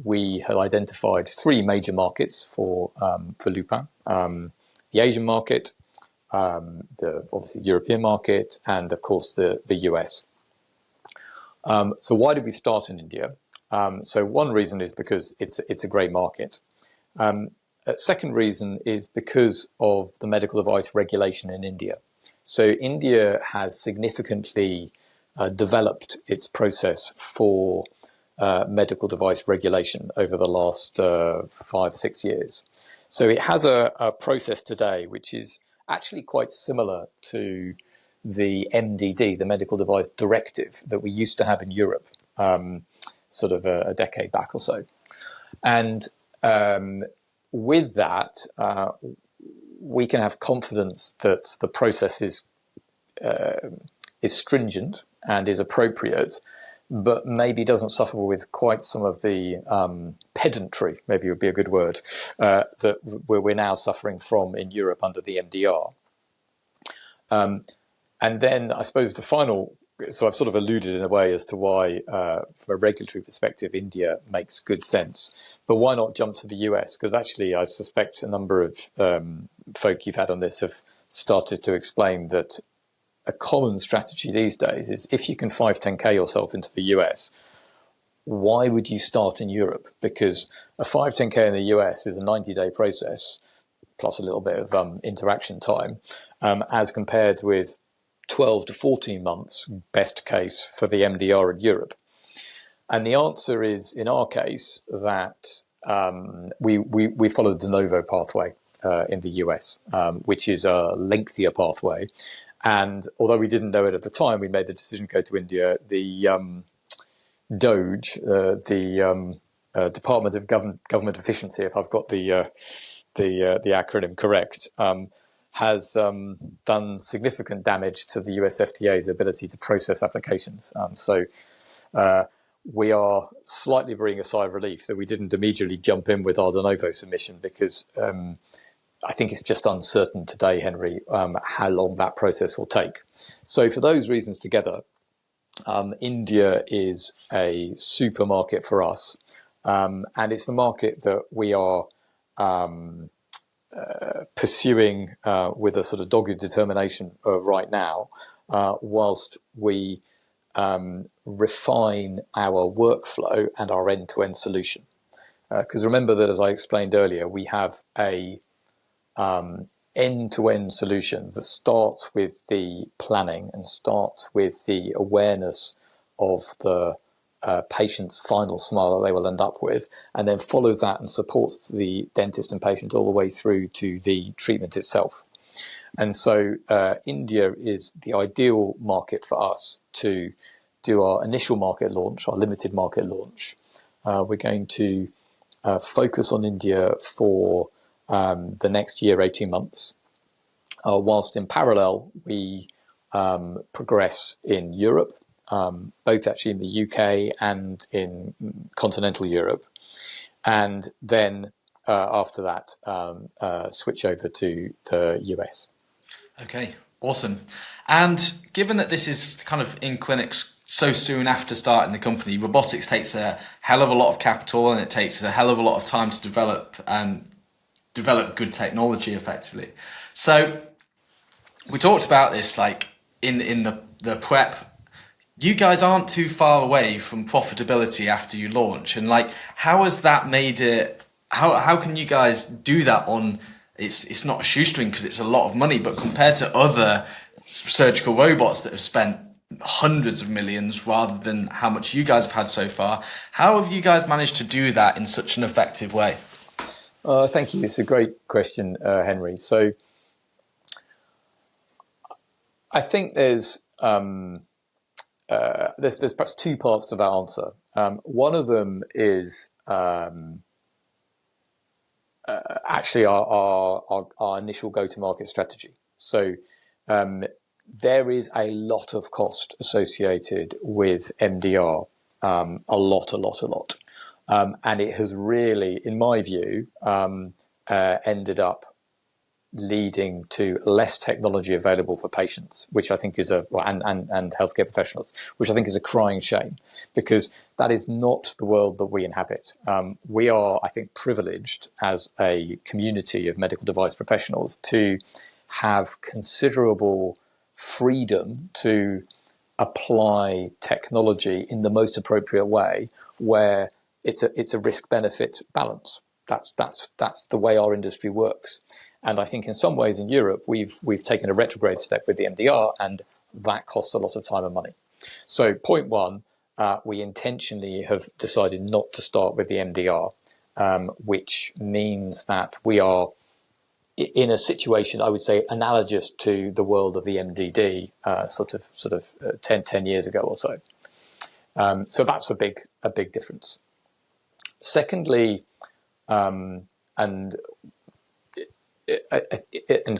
we had identified 3 major markets for Lupin. The Asian market, the obviously European market, and of course the US. So why did we start in India? So one reason is because it's a great market. Second reason is because of the medical device regulation in India. So India has significantly developed its process for medical device regulation over the last 5-6 years. So it has a process today which is actually quite similar to the MDD, the Medical Device Directive, that we used to have in Europe, sort of a decade back or so. And with that, we can have confidence that the process is stringent and is appropriate, but maybe doesn't suffer with quite some of the pedantry, maybe would be a good word, that we're now suffering from in Europe under the MDR. And then I suppose the final, so I've sort of alluded in a way as to why, from a regulatory perspective, India makes good sense. But why not jump to the US? Because actually I suspect a number of folk you've had on this have started to explain that a common strategy these days is if you can 510k yourself into the US, why would you start in Europe? Because a 510k in the US is a 90-day process, plus a little bit of interaction time, as compared with 12 to 14 months, best case, for the MDR in Europe. And the answer is, in our case, that we followed the de novo pathway in the US, which is a lengthier pathway. And although we didn't know it at the time, we made the decision to go to India. The DOGE, the Department of Government Efficiency, if I've got the acronym correct, has done significant damage to the US FDA's ability to process applications. So we are slightly breathing a sigh of relief that we didn't immediately jump in with our de novo submission, because I think it's just uncertain today, Henry, how long that process will take. So for those reasons together, India is a supermarket for us, and it's the market that we are pursuing with a sort of dogged determination right now, whilst we refine our workflow and our end-to-end solution. Because remember that, as I explained earlier, we have a end-to-end solution that starts with the planning and starts with the awareness of the patient's final smile that they will end up with, and then follows that and supports the dentist and patient all the way through to the treatment itself. And so India is the ideal market for us to do our initial market launch, our limited market launch. We're going to focus on India for the next year, 18 months, whilst in parallel we progress in Europe, both actually in the UK and in continental Europe, and then after that switch over to the US. Okay, awesome. And given that this is kind of in clinics so soon after starting the company, robotics takes a hell of a lot of capital, and it takes a hell of a lot of time to develop good technology effectively. So we talked about this like in the prep. You guys aren't too far away from profitability after you launch, and like, how has that made it? How can you guys do that on? It's not a shoestring because it's a lot of money, but compared to other surgical robots that have spent hundreds of millions rather than how much you guys have had so far, how have you guys managed to do that in such an effective way? Thank you. It's a great question, Henry. So I think there's perhaps two parts to that answer. One of them is actually our initial go-to-market strategy. So there is a lot of cost associated with MDR, a lot. And it has really, in my view, ended up leading to less technology available for patients, which I think is and healthcare professionals, which I think is a crying shame, because that is not the world that we inhabit. We are, I think, privileged as a community of medical device professionals to have considerable freedom to apply technology in the most appropriate way, where it's a risk-benefit balance. That's the way our industry works. And I think in some ways in Europe, we've taken a retrograde step with the MDR, and that costs a lot of time and money. So point one, we intentionally have decided not to start with the MDR. which means that we are in a situation, I would say, analogous to the world of the MDD, sort of 10 years ago or so. So that's a big difference. Secondly, and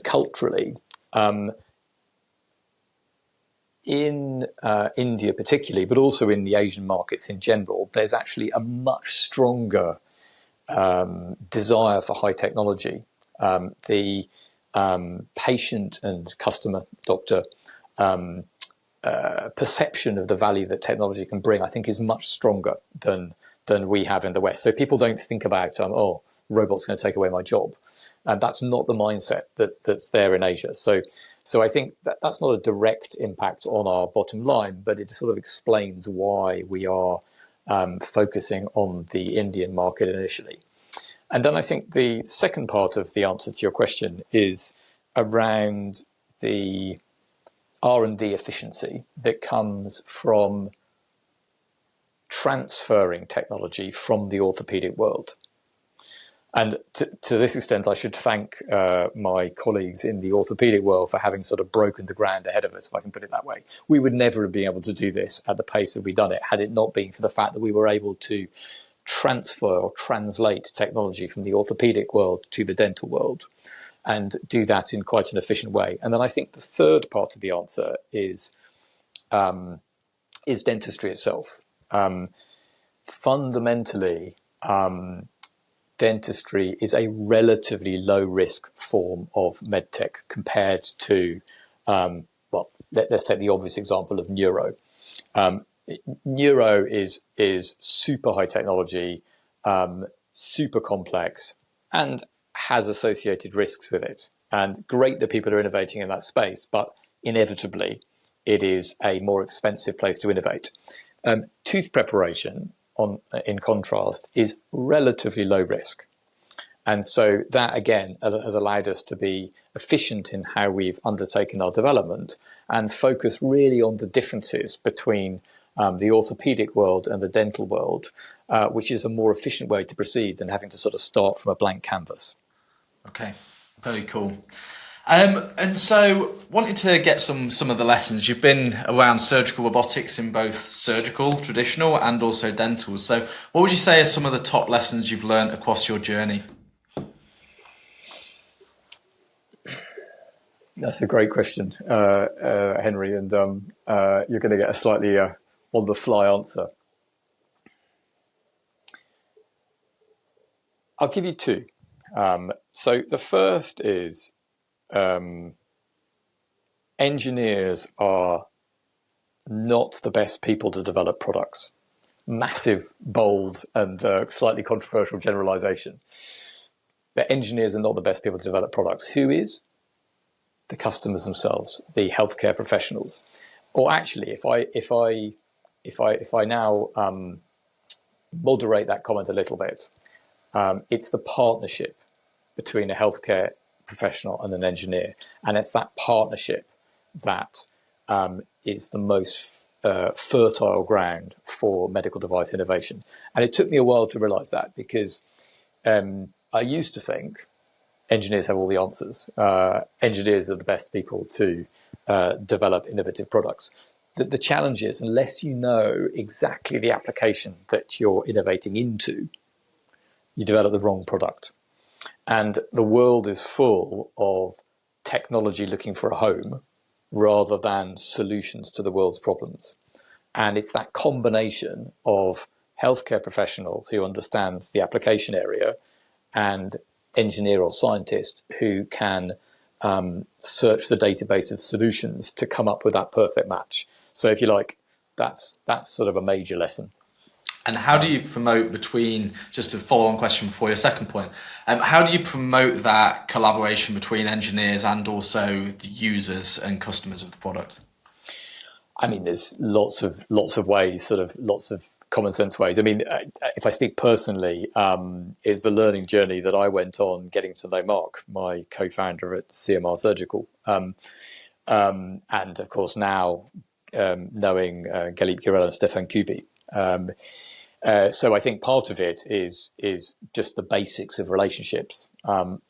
culturally, in India particularly, but also in the Asian markets in general, there's actually a much stronger desire for high technology. The patient and customer, doctor, perception of the value that technology can bring, I think, is much stronger than we have in the West. So people don't think about, robots going to take away my job. And that's not the mindset that's there in Asia. So I think that's not a direct impact on our bottom line, but it sort of explains why we are focusing on the Indian market initially. And then I think the second part of the answer to your question is around the R&D efficiency that comes from transferring technology from the orthopedic world. And to this extent, I should thank my colleagues in the orthopedic world for having sort of broken the ground ahead of us, if I can put it that way. We would never have been able to do this at the pace that we've done it had it not been for the fact that we were able to transfer or translate technology from the orthopedic world to the dental world and do that in quite an efficient way. And then I think the third part of the answer is dentistry itself. Fundamentally, dentistry is a relatively low-risk form of medtech compared to, let's take the obvious example of neuro. Neuro is super high technology, super complex, and has associated risks with it. And great that people are innovating in that space, but inevitably it is a more expensive place to innovate. Tooth preparation, in contrast, is relatively low risk. And so that, again, has allowed us to be efficient in how we've undertaken our development and focus really on the differences between the orthopedic world and the dental world, which is a more efficient way to proceed than having to sort of start from a blank canvas. Okay, very cool. And so wanted to get some of the lessons. You've been around surgical robotics in both surgical, traditional, and also dental. So what would you say are some of the top lessons you've learned across your journey? That's a great question, Henry, and you're going to get a slightly on-the-fly answer. I'll give you two. So the first is engineers are not the best people to develop products. Massive, bold, and slightly controversial generalization. But engineers are not the best people to develop products. Who is? The customers themselves, the healthcare professionals. Or actually, if I now moderate that comment a little bit, it's the partnership between a healthcare professional and an engineer, and it's that partnership that is the most fertile ground for medical device innovation. And it took me a while to realize that, because I used to think engineers have all the answers. Engineers are the best people to develop innovative products. The challenge is, unless you know exactly the application that you're innovating into, you develop the wrong product. And the world is full of technology looking for a home rather than solutions to the world's problems. And it's that combination of healthcare professional who understands the application area and engineer or scientist who can search the database of solutions to come up with that perfect match. So if you like, that's sort of a major lesson. And how do you promote between, just a follow-on question before your second point, how do you promote that collaboration between engineers and also the users and customers of the product? I mean, there's lots of ways, lots of common sense ways. I mean, if I speak personally, is the learning journey that I went on getting to know Mark, my co-founder at CMR Surgical. And of course now knowing Galip Gürel and Stefan Kubi. So I think part of it is just the basics of relationships.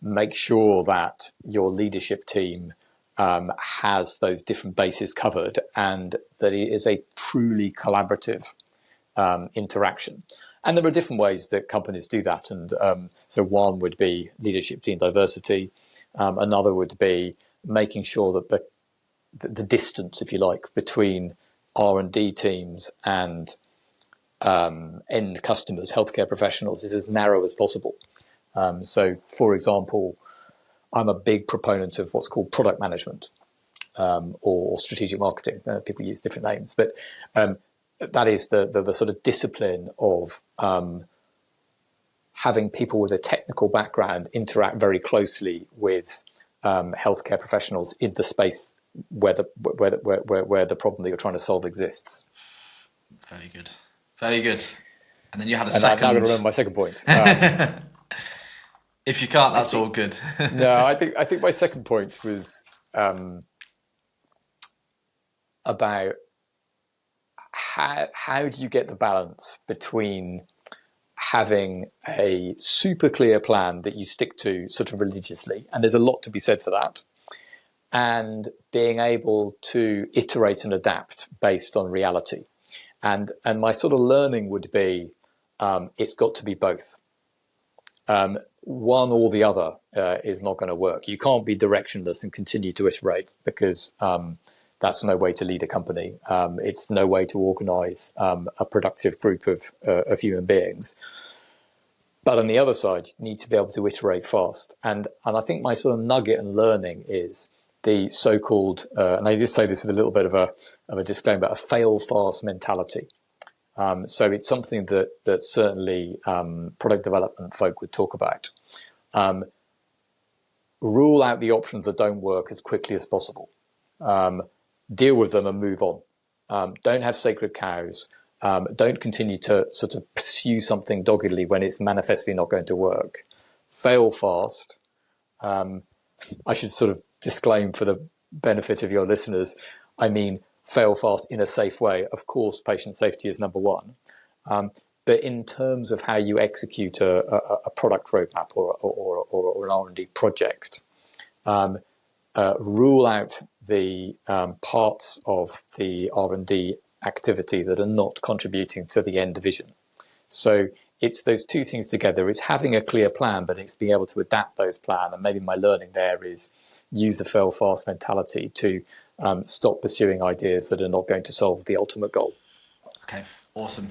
Make sure that your leadership team has those different bases covered, and that it is a truly collaborative interaction. And there are different ways that companies do that. And so one would be leadership team diversity. Another would be making sure that the distance, if you like, between R&D teams and end customers, healthcare professionals, is as narrow as possible. So, for example, I'm a big proponent of what's called product management or strategic marketing. People use different names, but that is the sort of discipline of having people with a technical background interact very closely with healthcare professionals in the space where the problem that you're trying to solve exists. Very good. Very good. And then you had a second. Now I'm going to remember my second point. If you can't, that's all good. No, I think my second point was about how do you get the balance between having a super clear plan that you stick to sort of religiously, and there's a lot to be said for that, and being able to iterate and adapt based on reality. And my sort of learning would be it's got to be both. One or the other is not going to work. You can't be directionless and continue to iterate, because that's no way to lead a company. It's no way to organize a productive group of human beings. But on the other side, you need to be able to iterate fast. And I think my sort of nugget and learning is the so-called, and I just say this with a little bit of a disclaimer, a fail-fast mentality. So it's something that certainly product development folk would talk about. Rule out the options that don't work as quickly as possible. Deal with them and move on. Don't have sacred cows. Don't continue to sort of pursue something doggedly when it's manifestly not going to work. Fail fast. I should sort of disclaim for the benefit of your listeners, I mean fail fast in a safe way. Of course, patient safety is number one. But in terms of how you execute a product roadmap or an R&D project, rule out the parts of the R&D activity that are not contributing to the end vision. So it's those two things together. It's having a clear plan, but it's being able to adapt those plans. And maybe my learning there is use the fail fast mentality to stop pursuing ideas that are not going to solve the ultimate goal. Okay, awesome.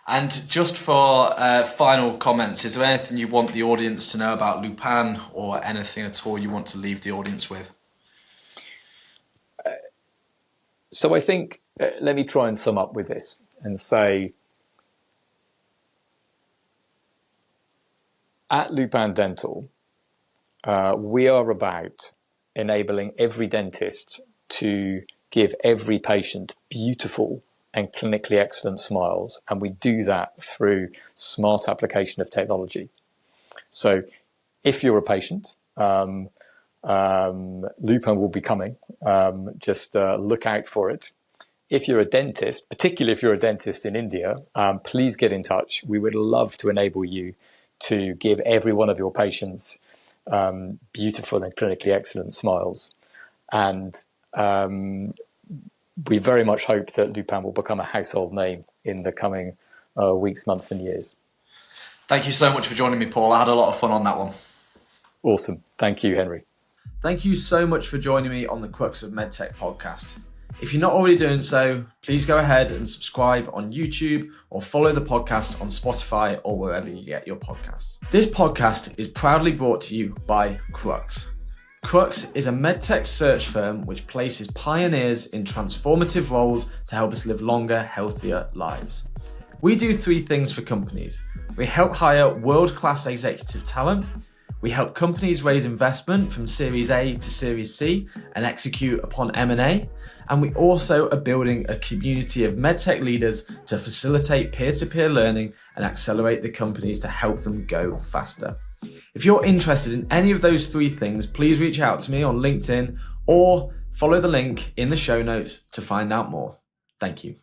And just for final comments, is there anything you want the audience to know about Lupin, or anything at all you want to leave the audience with? So I think, let me try and sum up with this and say, at Lupin Dental, we are about enabling every dentist to give every patient beautiful and clinically excellent smiles. And we do that through smart application of technology. So if you're a patient, Lupin will be coming. Just look out for it. If you're a dentist, particularly if you're a dentist in India, please get in touch. We would love to enable you to give every one of your patients beautiful and clinically excellent smiles. And we very much hope that Lupin will become a household name in the coming weeks, months and years. Thank you so much for joining me, Paul. I had a lot of fun on that one. Awesome. Thank you, Henry. Thank you so much for joining me on the Crux of Medtech podcast. If you're not already doing so, please go ahead and subscribe on YouTube or follow the podcast on Spotify or wherever you get your podcasts. This podcast is proudly brought to you by Crux. Crux is a medtech search firm which places pioneers in transformative roles to help us live longer, healthier lives. We do three things for companies. We help hire world-class executive talent. We help companies raise investment from Series A to Series C and execute upon M&A. And we also are building a community of medtech leaders to facilitate peer-to-peer learning and accelerate the companies to help them go faster. If you're interested in any of those three things, please reach out to me on LinkedIn or follow the link in the show notes to find out more. Thank you.